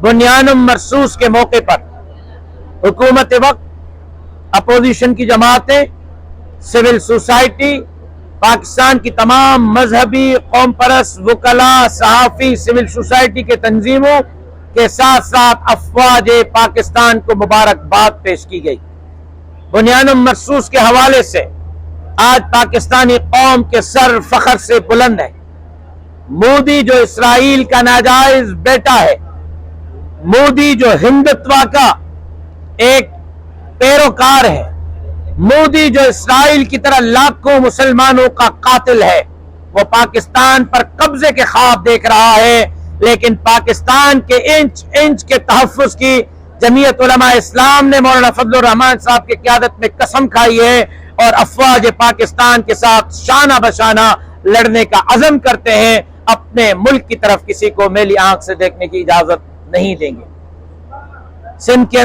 बुनियान मरसूस के मौके पर हुकूमत वक्त, अपोजिशन की जमातें, सिविल सोसाइटी, पाकिस्तान की तमाम मजहबी, कौम परस्त, वकला, सहाफ़ी, सिविल सोसाइटी के तंजीमों के साथ साथ अफवाज पाकिस्तान को मुबारकबाद पेश की गई। बुनियान मरसूस के हवाले से आज पाकिस्तानी कौम के सर फख्र से बुलंद है। मोदी जो इसराइल का नाजायज बेटा है, मोदी जो हिंदुत्व का एक पैरोकार है, मोदी जो इसराइल की तरह लाखों मुसलमानों का कातिल है, वो पाकिस्तान पर कब्जे के ख्वाब देख रहा है। लेकिन पाकिस्तान के इंच इंच के तहफ़्फ़ुज़ की जमीयत उलमा इस्लाम ने मौलाना फजलुर रहमान साहब की क़यादत में कसम खाई है और अफवाज पाकिस्तान के साथ शाना बशाना लड़ने का अज़म करते हैं। अपने मुल्क की तरफ किसी को मेली आंख से देखने की इजाजत नहीं देंगे। सिंध के